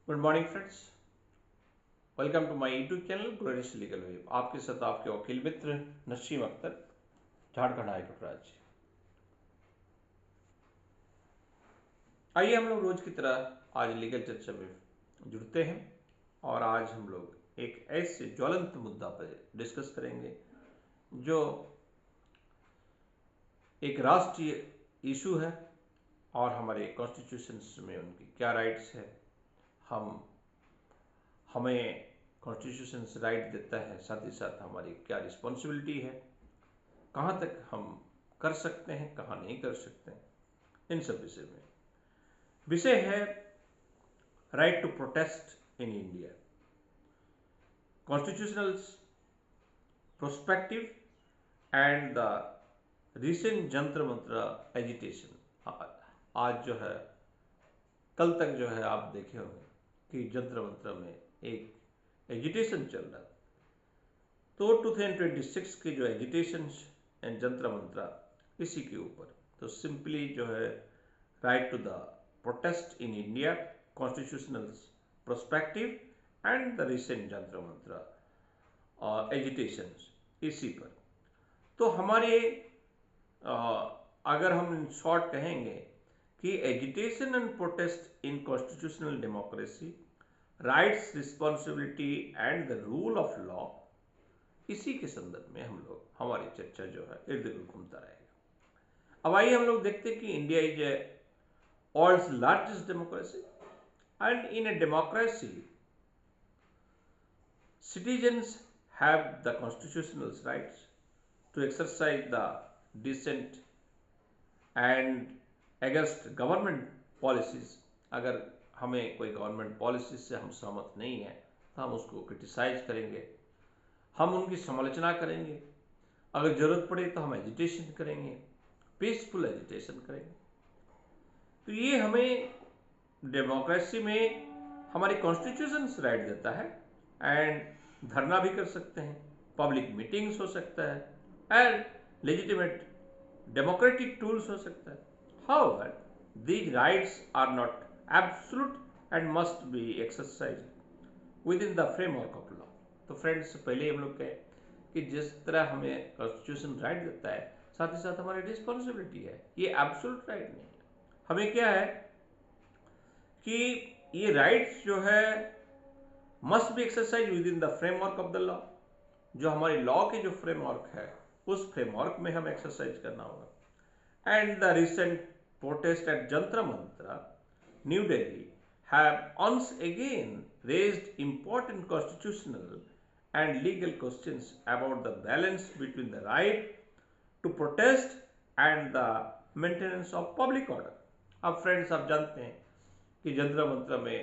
Good morning friends, welcome to my YouTube channel glorious legal web. आपके साथ आपके वकील मित्र नसीम अख्तर, झारखंड हाईकोर्ट राज्य। आइए हम लोग रोज की तरह आज लीगल चर्चा में जुड़ते हैं और आज हम लोग एक ऐसे ज्वलंत मुद्दा पर डिस्कस करेंगे जो एक राष्ट्रीय इशू है और हमारे कॉन्स्टिट्यूशन में उनकी क्या राइट्स है, हमें कॉन्स्टिट्यूशन राइट देता है, साथ ही साथ हमारी क्या रिस्पॉन्सिबिलिटी है, कहाँ तक हम कर सकते हैं, कहाँ नहीं कर सकते हैं, इन सब विषय है right to protest in India, constitutional prospective and the recent Jantar Mantar agitation. आज जो है, कल तक जो है आप देखे होंगे कि जंतर मंत्र में एक एजिटेशन चल रहा है। तो 2026 के जो एजिटेशन एंड जंतर मंत्र इसी के ऊपर, तो सिंपली जो है right to the protest in India, constitutional prospective and the recent Jantar Mantar agitation, इसी पर। तो हमारे अगर हम इन शॉर्ट कहेंगे कि agitation and protest in constitutional democracy, rights, responsibility and the rule of law, इसी के संदर्भ में हम लोग हमारी चर्चा जो है इर्द गिर्द घूमता रहेगा। अब आइए हम लोग देखते हैं कि India is a world's largest democracy and in a democracy citizens have the constitutional rights to exercise the dissent and against government policies। अगर हमें कोई गवर्नमेंट पॉलिसी से हम सहमत नहीं है तो हम उसको क्रिटिसाइज करेंगे, हम उनकी समालोचना करेंगे, अगर जरूरत पड़े तो हम एजिटेशन करेंगे, पीसफुल एजिटेशन करेंगे। तो ये हमें डेमोक्रेसी में हमारी कॉन्स्टिट्यूशन राइट देता है। एंड धरना भी कर सकते हैं, पब्लिक मीटिंग्स हो सकता है एंड लेजिटिमेट डेमोक्रेटिक टूल्स हो सकता है। However these rights are not absolute and must be exercised within the framework of law। तो फ्रेंड्स, पहले हम लोग कहें कि जिस तरह हमें कॉन्स्टिट्यूशन राइट देता है, साथ ही साथ हमारी रिस्पॉन्सिबिलिटी है, ये एब्सोल्यूट राइट नहीं है। हमें क्या है कि ये राइट्स जो है must be exercise with in the framework of the law. जो हमारी लॉ की जो फ्रेमवर्क है, उस फ्रेमवर्क में हमें एक्सरसाइज करना होगा। And the recent protest at Jantra Mantra, New Delhi, have once again raised important constitutional and legal questions about the balance between the right to protest and the maintenance of public order। अब friends, आप जानते हैं कि जंतर मंत्र में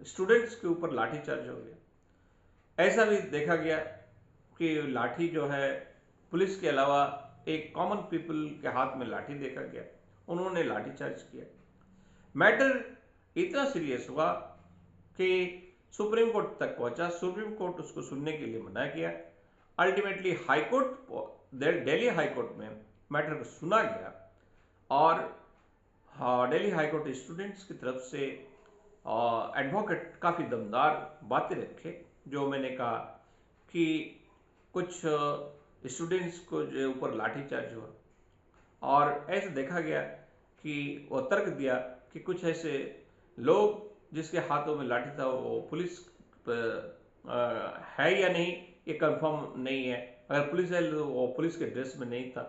students के ऊपर लाठीचार्ज हो गया। ऐसा भी देखा गया कि लाठी जो है पुलिस के अलावा एक कॉमन पीपल के हाथ में लाठी देखा गया, उन्होंने लाठीचार्ज किया। मैटर इतना सीरियस हुआ कि सुप्रीम कोर्ट तक पहुंचा। सुप्रीम कोर्ट उसको सुनने के लिए मना किया। Ultimately high court, Delhi high court में मैटर को सुना गया और दिल्ली हाई कोर्ट स्टूडेंट्स की तरफ से एडवोकेट काफ़ी दमदार बातें रखे। जो मैंने कहा कि कुछ स्टूडेंट्स को जो ऊपर लाठीचार्ज हुआ और ऐसे देखा गया कि वो तर्क दिया कि कुछ ऐसे लोग जिसके हाथों में लाठी था वो पुलिस है या नहीं ये कंफर्म नहीं है। अगर पुलिस है तो वो पुलिस के ड्रेस में नहीं था,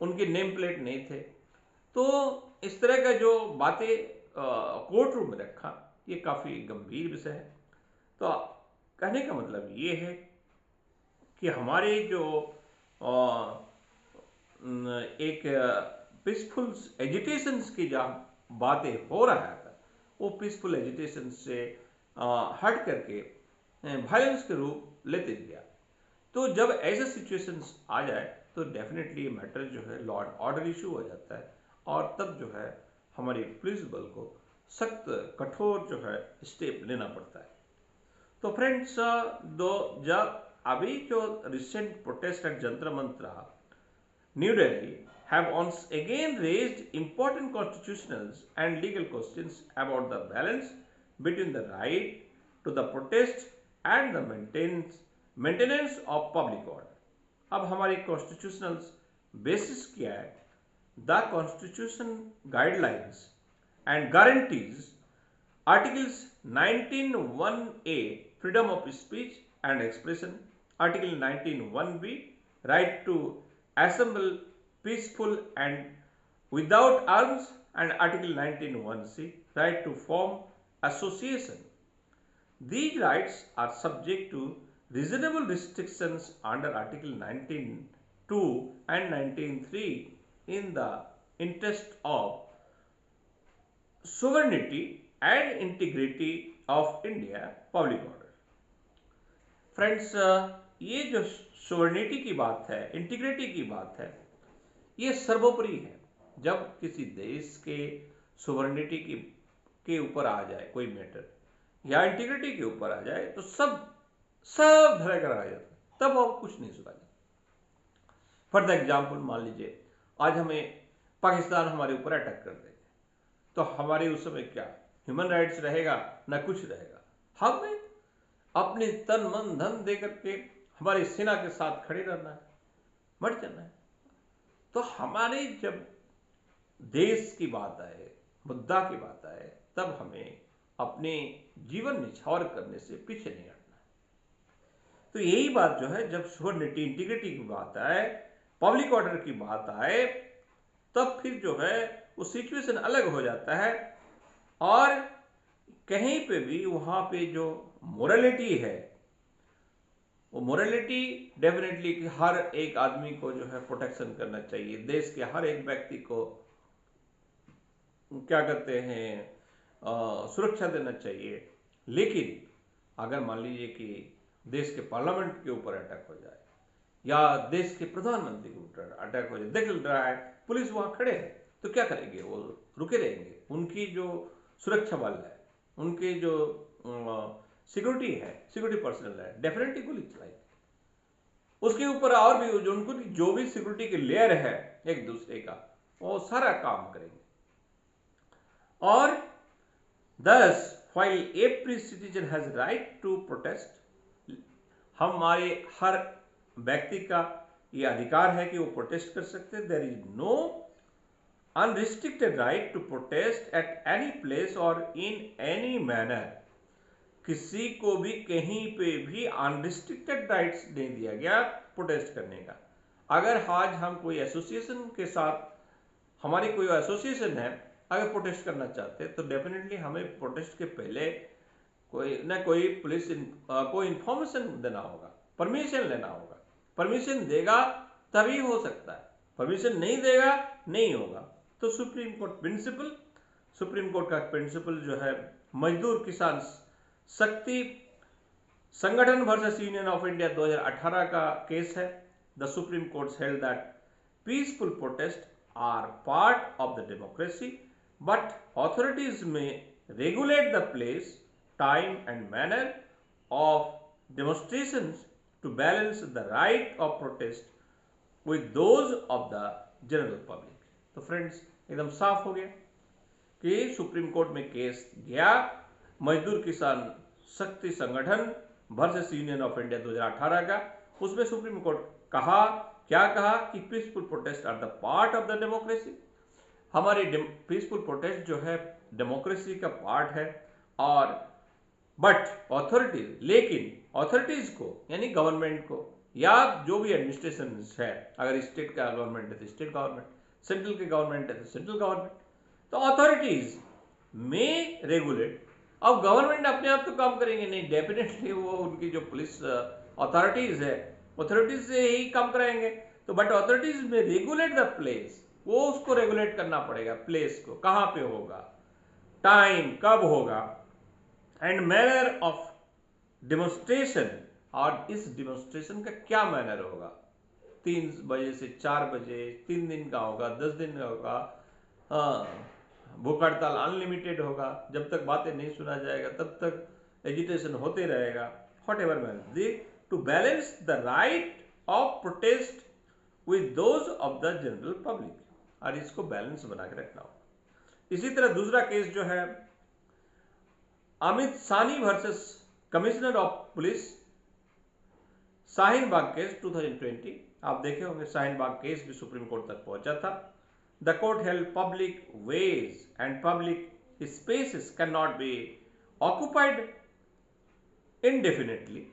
उनके नेम प्लेट नहीं थे। तो इस तरह का जो बातें कोर्ट रूम में रखा, ये काफ़ी गंभीर विषय है। तो कहने का मतलब ये है कि हमारे जो एक पीसफुल एजिटेशंस की जहाँ बातें हो रहा था, वो पीसफुल एजिटेशन से हट करके वायलेंस के रूप लेते गया। तो जब ऐसे सिचुएशंस आ जाए तो डेफिनेटली मैटर जो है लॉ एंड ऑर्डर इशू हो जाता है और तब जो है हमारी पुलिस बल को सख्त कठोर जो है स्टेप लेना पड़ता है। तो फ्रेंड्स, जब अभी जो रिसेंट प्रोटेस्ट एट जंतर मंत्र New Delhi have once again raised important constitutional and legal questions about the balance between the right to the protest and the maintenance of public order. अब हमारी कॉन्स्टिट्यूशनल बेसिस क्या है? The constitution guidelines and guarantees Articles 19(1)(a) freedom of speech and expression, Article 19(1)(b) right to assemble peaceful and without arms, and Article 19(1)(c) right to form association. These rights are subject to reasonable restrictions under Article 19(2) and 19(3) in the interest of sovereignty and integrity of India public order. Friends, ये जो sovereignty की बात है, integrity की बात है, ये सर्वोपरि है। जब किसी देश के सोवरेनिटी के ऊपर आ जाए कोई मैटर या इंटीग्रिटी के ऊपर आ जाए तो सब धरे कर आ जाता है, तब और कुछ नहीं सुना जाता। फॉर द एग्जाम्पल, मान लीजिए आज हमें पाकिस्तान हमारे ऊपर अटैक कर दे, तो हमारे उस समय क्या ह्यूमन राइट्स रहेगा? ना कुछ रहेगा। हमें अपने तन मन धन दे करके हमारी सेना के साथ खड़े रहना है, मर जाना है। तो हमारे जब देश की बात आए, मुद्दा की बात आए, तब हमें अपने जीवन निछावर करने से पीछे नहीं हटना है। तो यही बात जो है, जब सोवरेनिटी इंटीग्रिटी की बात आए, पब्लिक ऑर्डर की बात आए, तब फिर जो है वो सिचुएशन अलग हो जाता है। और कहीं पे भी वहां पे जो मोरालिटी है, वो मोरालिटी डेफिनेटली कि हर एक आदमी को जो है प्रोटेक्शन करना चाहिए, देश के हर एक व्यक्ति को क्या कहते हैं सुरक्षा देना चाहिए। लेकिन अगर मान लीजिए कि देश के पार्लियामेंट के ऊपर अटैक हो जाए या देश के प्रधानमंत्री के ऊपर अटैक हो जाए, देख रहा है पुलिस वहां खड़े है, तो क्या करेंगे? वो रुके रहेंगे। उनकी जो सुरक्षा बल है, उनके जो सिक्योरिटी पर्सनल है, डेफिनेटली गोली चलाएंगे। उसके ऊपर और भी जो भी सिक्योरिटी के लेयर है एक दूसरे का, वो सारा काम करेंगे। और thus while every citizen has right to protest, हमारे हर व्यक्ति का ये अधिकार है कि वो प्रोटेस्ट कर सकते हैं। There is no unrestricted right to protest at any place और इन एनी मैनर। किसी को भी कहीं पे भी अनरिस्ट्रिक्टेड राइट्स नहीं दिया गया प्रोटेस्ट करने का। अगर आज हम कोई एसोसिएशन के साथ, हमारी कोई एसोसिएशन है, अगर प्रोटेस्ट करना चाहते हैं तो डेफिनेटली हमें प्रोटेस्ट के पहले कोई ना कोई पुलिस कोई इंफॉर्मेशन देना होगा, परमिशन लेना होगा। परमिशन देगा तभी हो सकता है, परमिशन नहीं देगा नहीं होगा। तो सुप्रीम कोर्ट का प्रिंसिपल जो है मजदूर किसान शक्ति संगठन वर्सेस यूनियन ऑफ इंडिया 2018 का केस है। The supreme court held that peaceful protest are part of the democracy, but authorities may regulate the place, time and manner of demonstrations to balance the right of protest with those of the general public। तो friends, एकदम साफ हो गया कि supreme court में case गया मजदूर किसान शक्ति संगठन वर्सेस यूनियन ऑफ इंडिया 2018 का। उसमें सुप्रीम कोर्ट क्या कहा कि peaceful protest are the part of the democracy. हमारी पीसफुल प्रोटेस्ट जो है डेमोक्रेसी का पार्ट है। और बट ऑथोरिटीज, लेकिन ऑथोरिटीज को यानी गवर्नमेंट को या जो भी एडमिनिस्ट्रेशन है, अगर स्टेट का गवर्नमेंट है तो स्टेट गवर्नमेंट, सेंट्रल के गवर्नमेंट है तो सेंट्रल गवर्नमेंट, तो ऑथोरिटीज में रेगुलेट। अब गवर्नमेंट अपने आप तो काम करेंगे नहीं, डेफिनेटली वो उनकी जो पुलिस अथॉरिटीज है, अथॉरिटीज से ही काम कराएंगे। तो but authorities may regulate the place, वो उसको रेगुलेट करना पड़ेगा, प्लेस को कहाँ पे होगा, टाइम कब होगा, एंड मैनर ऑफ डेमोन्स्ट्रेशन, और इस डेमोन्स्ट्रेशन का क्या मैनर होगा। 3 बजे से 4 बजे, 3 दिन का होगा, 10 दिन का होगा, भूख हड़ताल अनलिमिटेड होगा, जब तक बातें नहीं सुना जाएगा तब तक एजिटेशन होते रहेगा। Whatever manner to balance the right of protest with those of the general public, और इसको बैलेंस बना के रखना होगा। इसी तरह दूसरा केस जो है Amit Saini versus commissioner of police, Shaheen Bagh case 2020। आप देखे होंगे शाहीन बाग केस भी सुप्रीम कोर्ट तक पहुंचा था। The court held public ways and public spaces can not be occupied indefinitely.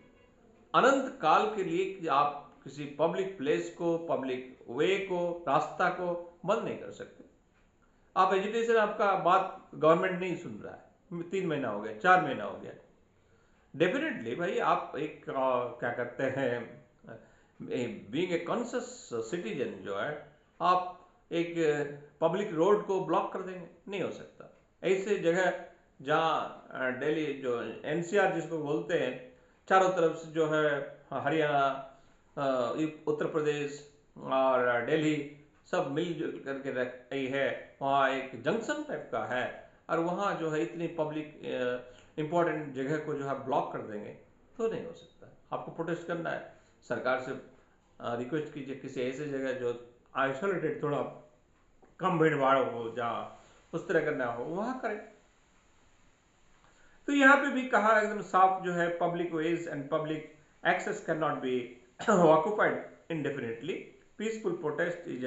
अनंत काल के लिए कि आप किसी पब्लिक प्लेस को, पब्लिक वे को, रास्ता को बंद नहीं कर सकते। आप एजुटेशन, आपका बात गवर्नमेंट नहीं सुन रहा है, 3 महीना हो गया, 4 महीना हो गया, डेफिनेटली भाई आप एक क्या कहते हैं, बीइंग ए कॉन्शियस सिटीजन जो है, आप एक पब्लिक रोड को ब्लॉक कर देंगे, नहीं हो सकता। ऐसे जगह जहाँ दिल्ली जो एनसीआर जिसको बोलते हैं, चारों तरफ से जो है हरियाणा, उत्तर प्रदेश और दिल्ली सब मिलजुल करके रही है, वहाँ एक जंक्शन टाइप का है, और वहाँ जो है इतनी पब्लिक इंपॉर्टेंट जगह को जो है ब्लॉक कर देंगे तो नहीं हो सकता। आपको प्रोटेस्ट करना है, सरकार से रिक्वेस्ट कीजिए किसी ऐसे जगह जो आइसोलेटेड, थोड़ा कम भीड़ भाड़ हो, जहाँ उस तरह का ना हो, वहाँ करें। तो यहाँ पे भी कहा एकदम साफ जो है, public ways and public access can not be occupied indefinitely. Peaceful protest is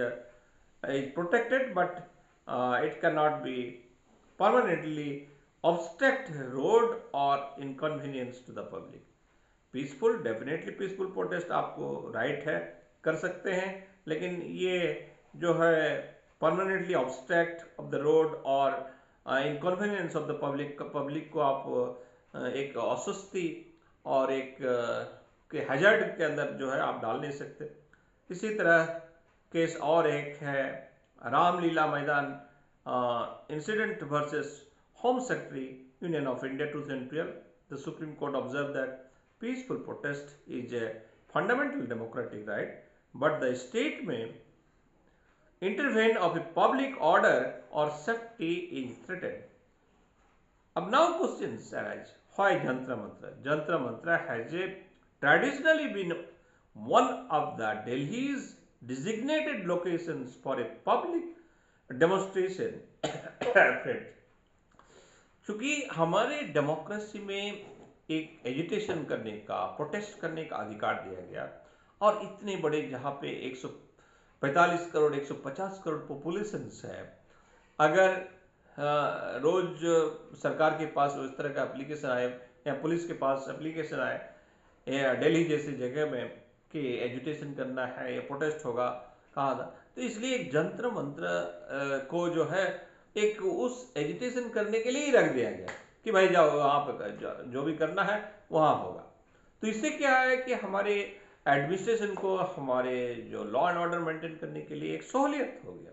protected, but it cannot be permanently obstruct road or inconvenience to the public. Peaceful, definitely peaceful protest आपको राइट है, कर सकते हैं, लेकिन ये जो है permanently obstruct of the road और इनकन्वीनियंस ऑफ द पब्लिक को आप एक अस्वस्थी और एक के हजार्ड के अंदर जो है आप डाल नहीं सकते। इसी तरह केस और एक है रामलीला मैदान incident versus home secretary union of India 2012। The supreme court observe that peaceful protest is a fundamental democratic right, but the state may intervene of a public order or safety is threatened. Now questions arise. Why Jantra Mantra? Jantra Mantra has traditionally been one of the Delhi's designated locations for a public demonstration. चूंकि हमारे democracy में एक agitation करने का, protest करने का अधिकार दिया गया, और इतने बड़े जहाँ पे 145 करोड़ 150 करोड़ पॉपुलेशन है, अगर रोज सरकार के पास उस तरह का एप्लीकेशन आए या पुलिस के पास एप्लीकेशन आए या दिल्ली जैसी जगह में कि एजुटेशन करना है या प्रोटेस्ट होगा, कहा था, तो इसलिए एक जंत्र मंत्र को जो है एक उस एजुटेशन करने के लिए ही रख दिया गया कि भाई जाओ वहाँ पर जो भी करना है वहाँ होगा। तो इससे क्या है कि हमारे एडमिनिस्ट्रेशन को, हमारे जो लॉ एंड ऑर्डर मेंटेन करने के लिए एक सहूलियत हो गया।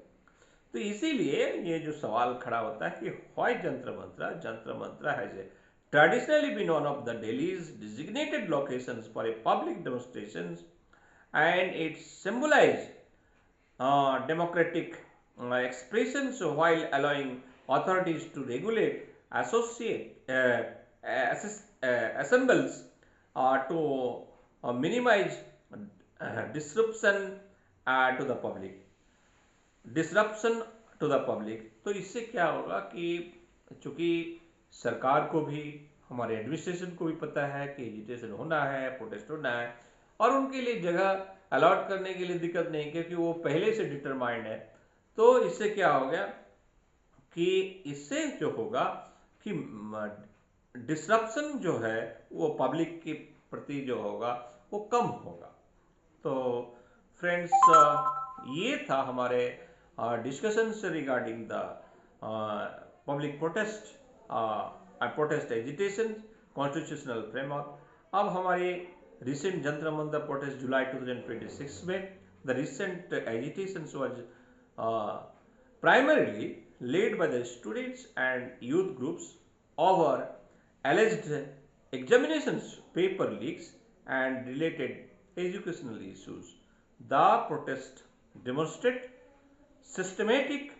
तो इसीलिए ये जो सवाल खड़ा होता है कि why जंत्र Mantar? Jantar Mantar has traditionally been one of the Delhi's designated locations for a public demonstrations and it symbolise democratic expressions while allowing authorities to regulate assembles to minimize disruption to the public. Disruption to the public. तो इससे क्या होगा कि चूंकि सरकार को भी, हमारे एडमिनिस्ट्रेशन को भी पता है कि एजिटेशन होना है, प्रोटेस्ट होना है, और उनके लिए जगह अलॉट करने के लिए दिक्कत नहीं, क्योंकि वो पहले से डिटरमाइंड है। तो इससे क्या हो गया कि इससे जो होगा कि डिसरप्शन जो है वो पब्लिक के प्रति जो होगा वो कम होगा। तो फ्रेंड्स, ये था हमारे discussions regarding the public protest protest agitation constitutional framework. अब हमारे रिसेंट जंतर मंतर प्रोटेस्ट जुलाई 2026 में the recent agitations was primarily led by the students and youth groups over alleged examinations, paper leaks and related educational issues. The protest demonstrated systematic